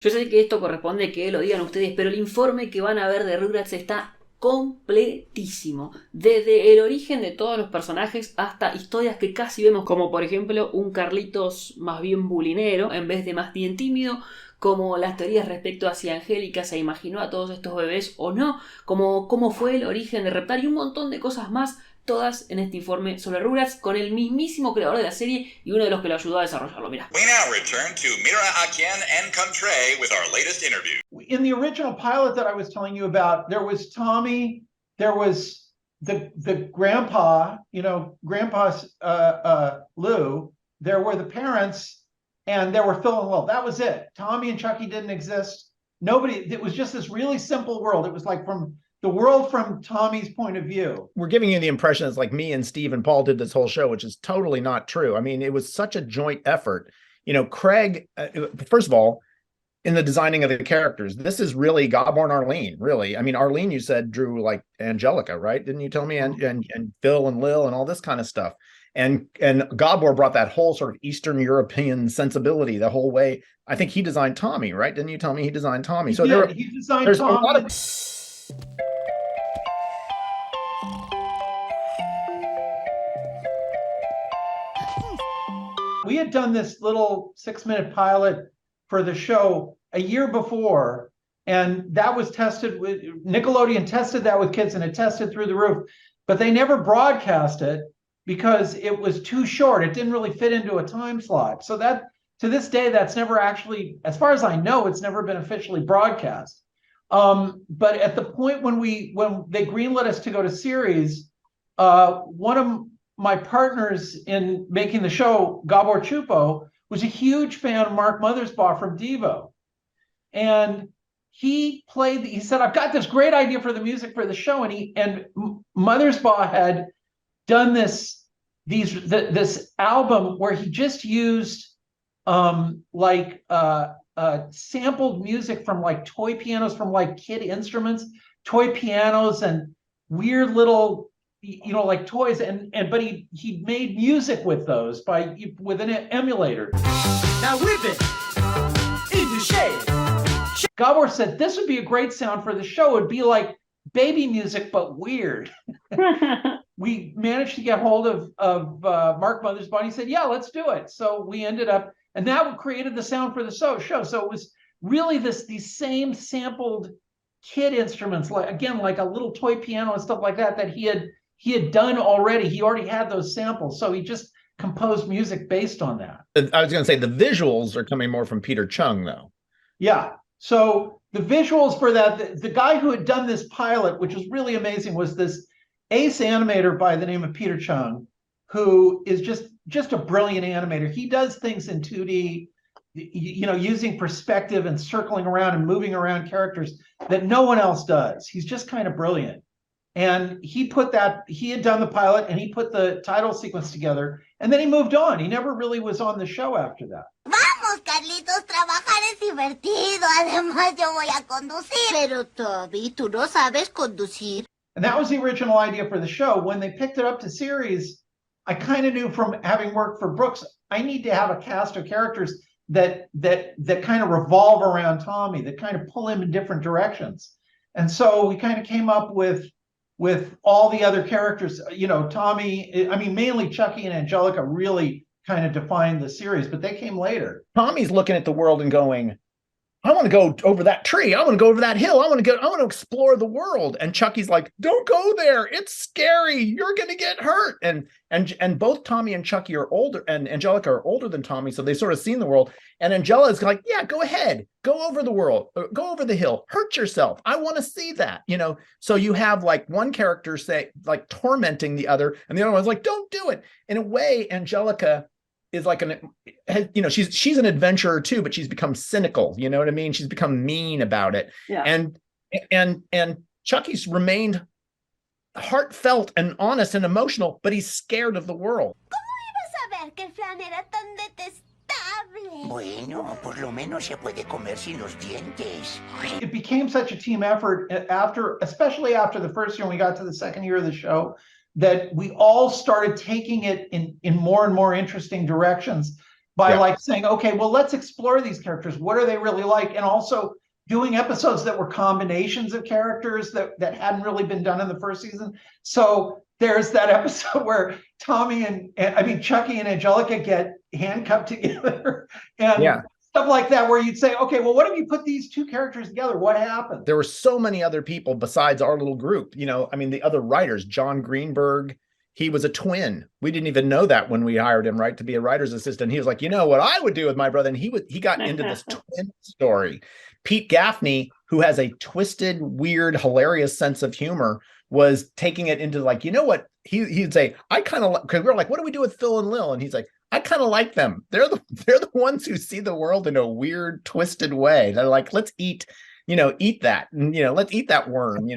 Yo sé que esto corresponde que lo digan ustedes, pero el informe que van a ver de Rugrats está completísimo. Desde el origen de todos los personajes hasta historias que casi vemos, como por ejemplo un Carlitos más bien bulinero en vez de más bien tímido, como las teorías respecto a si Angelica se imaginó a todos estos bebés o no, como cómo fue el origen de Reptar y un montón de cosas más, todas en este informe sobre Rugrats con el mismísimo creador de la serie y uno de los que lo ayudó a desarrollarlo. Mirá. We now return to Mira Akien and Contre with our latest interview. In the original pilot that I was telling you about, there was Tommy, there was the grandpa, Grandpa Lou, there were the parents, and there were Phil and Will. That was it. Tommy and Chucky didn't exist. Nobody, it was just this really simple world. It was like from the world from Tommy's point of view. We're giving you the impression it's like me and Steve and Paul did this whole show, which is totally not true. I mean, it was such a joint effort. Craig, first of all, in the designing of the characters, this is really Gabor and Arlene, really. I mean, Arlene, you said, drew like Angelica, right? Didn't you tell me? And Phil and Lil and all this kind of stuff. And Gabor brought that whole sort of Eastern European sensibility the whole way. I think he designed Tommy, right? Didn't you tell me he designed Tommy? So he designed there's Tommy. A lot of... We had done this little 6-minute pilot for the show a year before, and that was tested with Nickelodeon, tested that with kids, and it tested through the roof, but they never broadcast it because it was too short. It didn't really fit into a time slot. So that, to this day, that's never actually, as far as I know, it's never been officially broadcast. But at the point when they greenlit us to go to series, one of my partners in making the show, Gabor Chupo, was a huge fan of Mark Mothersbaugh from Devo. And he said, I've got this great idea for the music for the show. And Mothersbaugh had done this album where he just used sampled music from like toy pianos, from like kid instruments, toy pianos and weird little, like toys, but he made music with those with an emulator. Now whip it into shape. Gabor said this would be a great sound for the show. It'd be like baby music, but weird. We managed to get hold of Mark Mothersbaugh. He said, yeah, let's do it. So we ended up, and that created the sound for the show. So it was really these same sampled kid instruments, like a little toy piano and stuff like that he had done already. He already had those samples. So he just composed music based on that. I was going to say the visuals are coming more from Peter Chung, though. Yeah. So the visuals for that, the guy who had done this pilot, which was really amazing, was this ace animator by the name of Peter Chung, who is just a brilliant animator. He does things in 2D, using perspective and circling around and moving around characters that no one else does. He's just kind of brilliant. And he had done the pilot and he put the title sequence together, and then he moved on. He never really was on the show after that. Vamos, Carlitos, trabajar es divertido. Además, yo voy a conducir. Pero, Toby, tú no sabes conducir. And that was the original idea for the show. When they picked it up to series, I kind of knew from having worked for Brooks, I need to have a cast of characters that kind of revolve around Tommy, that kind of pull him in different directions. And so we kind of came up with all the other characters, Tommy, mainly Chucky and Angelica really kind of defined the series, but they came later. Tommy's looking at the world and going, I want to go over that tree. I want to go over that hill. I want to explore the world. And Chucky's like, don't go there. It's scary. You're going to get hurt. And both Tommy and Chucky are older, and Angelica are older than Tommy. So they've sort of seen the world. And Angelica's like, yeah, go ahead. Go over the world. Go over the hill. Hurt yourself. I want to see that, So you have like one character say, like tormenting the other. And the other one's like, don't do it. In a way, Angelica is like she's an adventurer too, but she's become cynical. You know what I mean? She's become mean about it. Yeah. And Chucky's remained heartfelt and honest and emotional, but he's scared of the world. ¿Cómo ibas a ver que el flan era tan detestable? Bueno, por lo menos se puede comer sin los dientes. It became such a team effort especially after the first year, when we got to the second year of the show, that we all started taking it in more and more interesting directions. by Yeah. like saying, okay, well, let's explore these characters. What are they really like? And also doing episodes that were combinations of characters that hadn't really been done in the first season. So there's that episode where Tommy and Chucky and Angelica get handcuffed together and stuff like that, where you'd say, okay, well, what if you put these two characters together? What happened? There were so many other people besides our little group. The other writers, John Greenberg, he was a twin. We didn't even know that when we hired him, right, to be a writer's assistant. He was like, what I would do with my brother? And he got into this twin story. Pete Gaffney, who has a twisted, weird, hilarious sense of humor, was taking it into like, what? He'd say, I kind of, because we were like, what do we do with Phil and Lil? And he's like, I kind of like them. They're the ones who see the world in a weird, twisted way. They're like, let's eat that. And, let's eat that worm,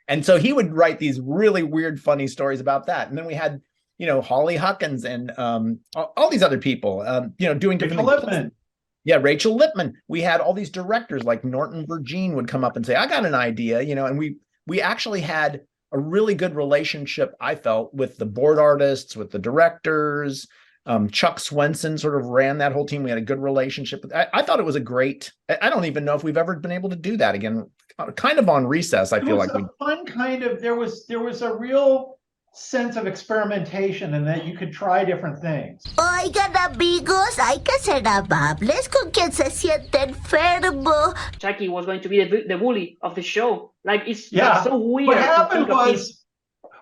And so he would write these really weird, funny stories about that. And then we had, Holly Huckins and all these other people, doing different things. Yeah, Rachel Lippman. We had all these directors like Norton Vergine would come up and say, I got an idea, and we actually had a really good relationship, I felt, with the board artists, with the directors. Chuck Swenson sort of ran that whole team. We had a good relationship. I thought it was I don't even know if we've ever been able to do that again. Kind of on recess, I feel like there was a real sense of experimentation and that you could try different things. Oigan, amigos, hay que ser amables con quien se siente enfermo. Chucky was going to be the bully of the show. Like, it's so weird. What happened was,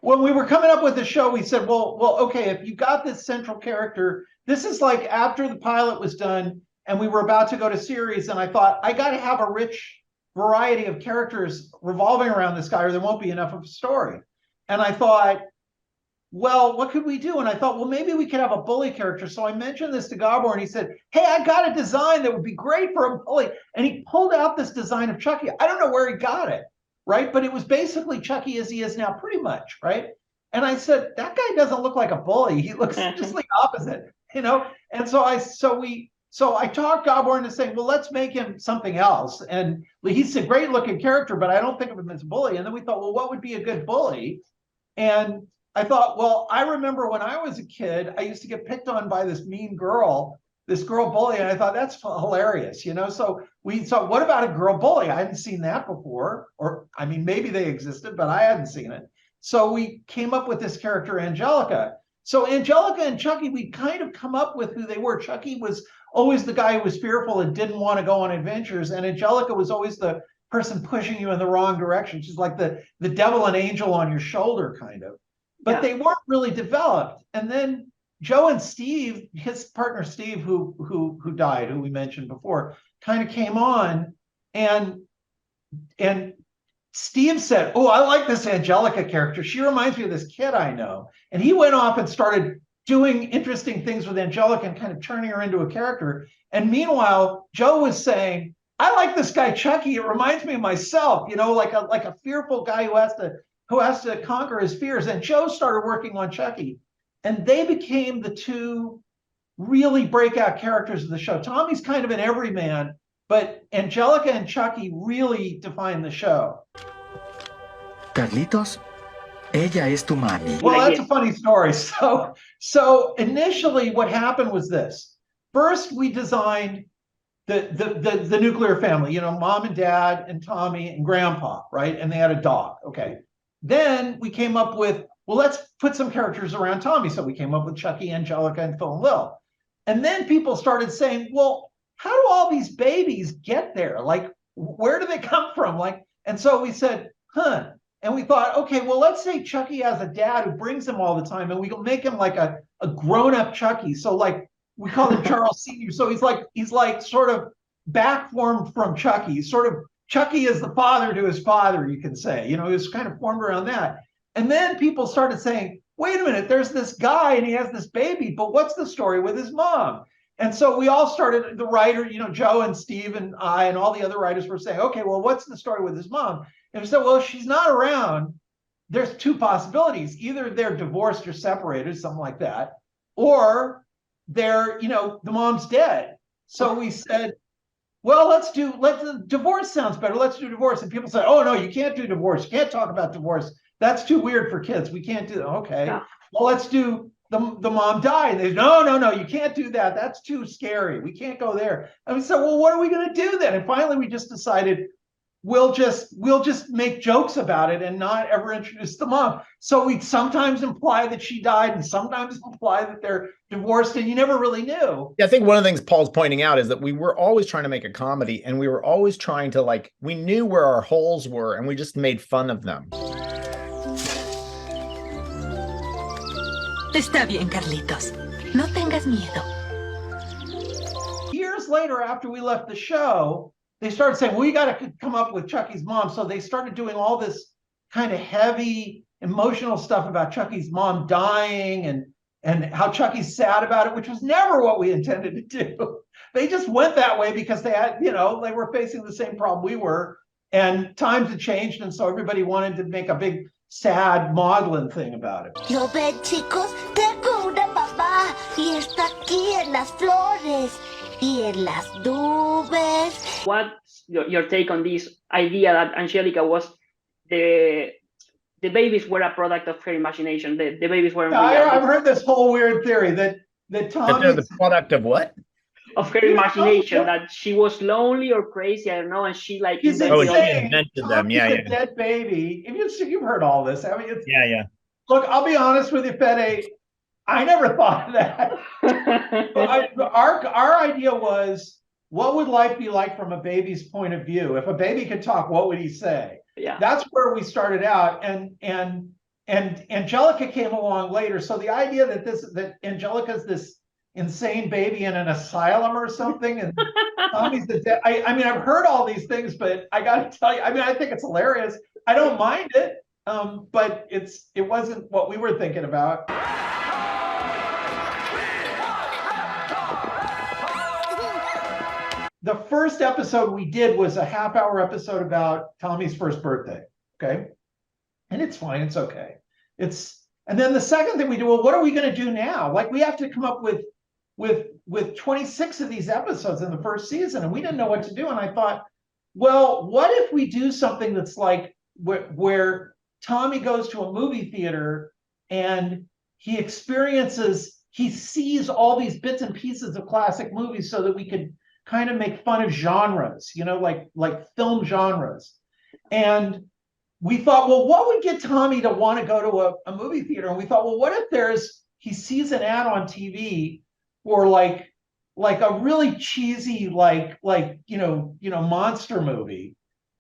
when we were coming up with the show, we said, well, okay, if you got this central character, this is like after the pilot was done and we were about to go to series, and I thought, I got to have a rich variety of characters revolving around this guy or there won't be enough of a story. And I thought, well, what could we do? And I thought, well, maybe we could have a bully character. So I mentioned this to Gabor, and he said, hey, I got a design that would be great for a bully. And he pulled out this design of Chucky. I don't know where he got it, right? But it was basically Chucky as he is now, pretty much, right? And I said, that guy doesn't look like a bully. He looks just the opposite, And so I talked Gabor into saying, well, let's make him something else. And he's a great looking character, but I don't think of him as a bully. And then we thought, well, what would be a good bully? And I thought, well, I remember when I was a kid, I used to get picked on by this mean girl, this girl bully. And I thought, that's hilarious, So we thought, what about a girl bully? I hadn't seen that before. Or, maybe they existed, but I hadn't seen it. So we came up with this character, Angelica. So Angelica and Chucky, we kind of come up with who they were. Chucky was always the guy who was fearful and didn't want to go on adventures. And Angelica was always the person pushing you in the wrong direction. She's like the devil and angel on your shoulder, kind of. But they weren't really developed. And then Joe and Steve, his partner Steve, who died, who we mentioned before, kind of came on, and Steve said, oh, I like this Angelica character. She reminds me of this kid I know. And he went off and started doing interesting things with Angelica and kind of turning her into a character. And meanwhile, Joe was saying, I like this guy Chucky. It reminds me of myself, like a fearful guy who has to conquer his fears. And Joe started working on Chucky, and they became the two really breakout characters of the show. Tommy's kind of an everyman, but Angelica and Chucky really define the show. Carlitos, ella es tu mami. Well, that's a funny story. So initially what happened was this. First, we designed the nuclear family, mom and dad and Tommy and grandpa, right? And they had a dog. Okay. Then we came up with, well, let's put some characters around Tommy. So we came up with Chucky, Angelica, and Phil and Lil. And then people started saying, well, how do all these babies get there? Like, where do they come from? And so we said, and we thought, okay, well, let's say Chucky has a dad who brings him all the time, and we'll make him like a grown-up Chucky. So we call him Charles Sr. So he's like sort of back formed from Chucky. He's sort of, Chucky is the father to his father, you can say. He was kind of formed around that. And then people started saying, wait a minute, there's this guy and he has this baby, but what's the story with his mom? And so we all started, the writer, Joe and Steve and I and all the other writers were saying, okay, well, what's the story with his mom? And we said, well, if she's not around, there's two possibilities. Either they're divorced or separated, something like that, or they're, the mom's dead. So we said, well, divorce sounds better. Let's do divorce. And people said, oh, no, you can't do divorce. You can't talk about divorce. That's too weird for kids. We can't do that. Okay. Yeah. Well, let's do the mom died. They no, you can't do that. That's too scary. We can't go there. I mean, so well, what are we going to do then? And finally, we just decided we'll just make jokes about it and not ever introduce the mom. So we sometimes imply that she died and sometimes imply that they're divorced, and you never really knew. Yeah, I think one of the things Paul's pointing out is that we were always trying to make a comedy, and we were always trying to, like, we knew where our holes were and we just made fun of them. Está bien, Carlitos. No tengas miedo. Years later, after we left the show, they started saying, we got to come up with Chucky's mom. So they started doing all this kind of heavy emotional stuff about Chucky's mom dying and how Chucky's sad about it, which was never what we intended to do. They just went that way because they had, they were facing the same problem we were, and times had changed. And so everybody wanted to make a big, sad, maudlin thing about it. ¿Lo ven, chicos? Tengo una mamá y está aquí en las flores y en las nubes. What's your take on this idea that Angelica was the babies were a product of her imagination? The babies were. I've heard this whole weird theory that Tommy. They're the product of what? Of her imagination, that she was lonely or crazy, I don't know, and she like He's invented insane. Invented them. Yeah, a dead baby. You've heard all this. I mean, yeah. Look, I'll be honest with you, Fede. I never thought of that. Our idea was, what would life be like from a baby's point of view? If a baby could talk, what would he say? Yeah, that's where we started out, and Angelica came along later. So the idea that Angelica's this insane baby in an asylum or something, and Tommy's the dead. I mean, I've heard all these things, but I got to tell you, I mean, I think it's hilarious. I don't mind it, but it wasn't what we were thinking about. The first episode we did was a half-hour episode about Tommy's first birthday. Okay, and it's fine. It's okay. And then the second thing we do, well, what are we going to do now? Like, we have to come up with 26 of these episodes in the first season, and we didn't know what to do. And I thought, well, what if we do something that's like where Tommy goes to a movie theater and he sees all these bits and pieces of classic movies, so that we could kind of make fun of genres, like film genres. And we thought, well, what would get Tommy to want to go to a movie theater? And we thought, well, what if he sees an ad on TV for like a really cheesy, monster movie,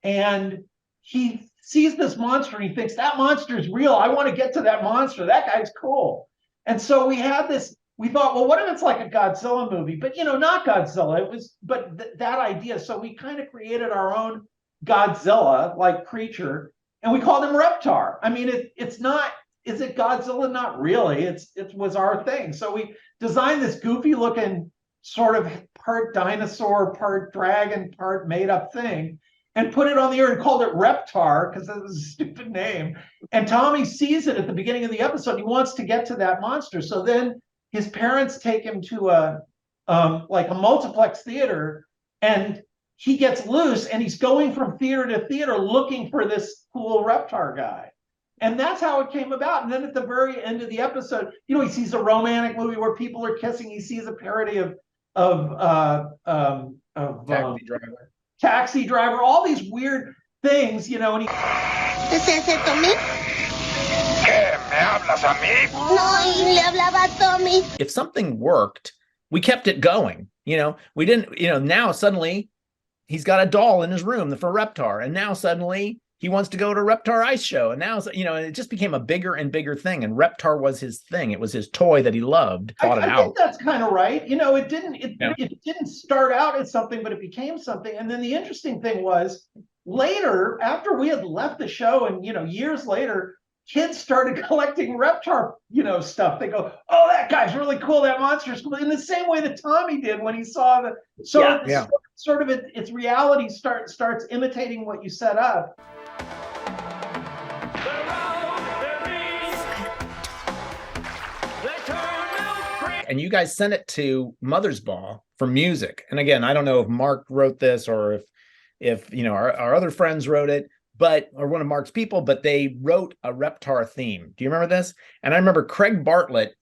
and he sees this monster and he thinks, that monster is real. I want to get to that monster. That guy's cool. And so we thought, well, what if it's like a Godzilla movie? But, not Godzilla. But that idea. So we kind of created our own Godzilla-like creature, and we called him Reptar. I mean, it's not, is it Godzilla? Not really. It was our thing. So we designed this goofy looking sort of part dinosaur, part dragon, part made up thing, and put it on the air and called it Reptar because that was a stupid name. And Tommy sees it at the beginning of the episode. He wants to get to that monster. So then his parents take him to a multiplex theater, and he gets loose, and he's going from theater to theater looking for this cool Reptar guy. And that's how it came about. And then at the very end of the episode, he sees a romantic movie where people are kissing. He sees a parody of Taxi Driver, all these weird things, and he. ¿Es ese Tommy? ¿Qué? ¿Me hablas a mí? No, le hablaba a Tommy. If something worked, we kept it going. We didn't, now suddenly he's got a doll in his room for Reptar. And now suddenly he wants to go to Reptar Ice Show. And now, it just became a bigger and bigger thing. And Reptar was his thing. It was his toy that he loved. I think that's kind of right. It didn't start out as something, but it became something. And then the interesting thing was later, after we had left the show and, years later, kids started collecting Reptar, stuff. They go, oh, that guy's really cool. That monster's cool. In the same way that Tommy did when he saw sort of its reality starts imitating what you set up. And you guys sent it to Mother's Ball for music. And again, I don't know if Mark wrote this or if our other friends wrote it, or one of Mark's people, but they wrote a Reptar theme. Do you remember this? And I remember Craig Bartlett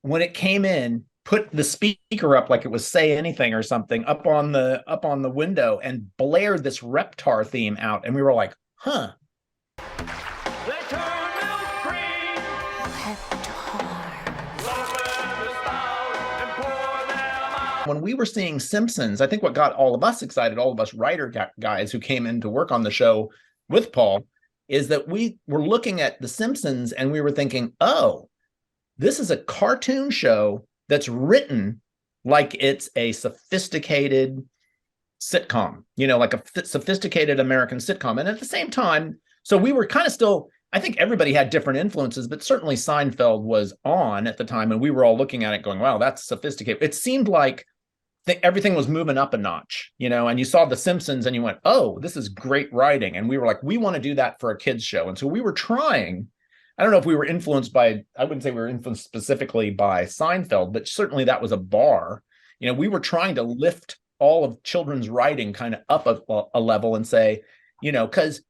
when it came in, put the speaker up like it was Say Anything or something up on the window and blared this Reptar theme out, and we were like, huh. When we were seeing Simpsons, I think what got all of us excited, all of us writer guys who came in to work on the show with Paul, is that we were looking at The Simpsons and we were thinking, oh, this is a cartoon show that's written like it's a sophisticated sitcom, like a sophisticated American sitcom. And at the same time, so we were kind of still, I think everybody had different influences, but certainly Seinfeld was on at the time. And we were all looking at it going, wow, that's sophisticated. It seemed like everything was moving up a notch, and you saw The Simpsons and you went, oh, this is great writing. And we were like, we want to do that for a kid's show. And so we were trying, I don't know if we were influenced by, I wouldn't say we were influenced specifically by Seinfeld, but certainly that was a bar. We were trying to lift all of children's writing kind of up a level and say, because,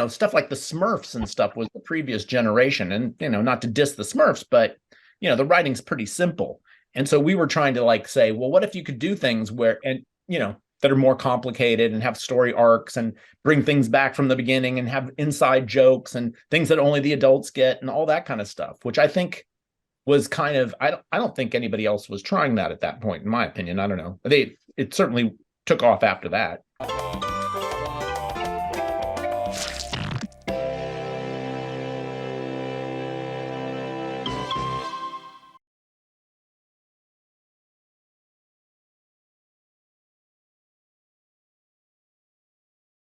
stuff like the Smurfs and stuff was the previous generation. And, not to diss the Smurfs, but, the writing's pretty simple. And so we were trying to say, well, what if you could do things where, and, that are more complicated and have story arcs and bring things back from the beginning and have inside jokes and things that only the adults get and all that kind of stuff, which I think was kind of, I don't think anybody else was trying that at that point, in my opinion. I don't know. It certainly took off after that.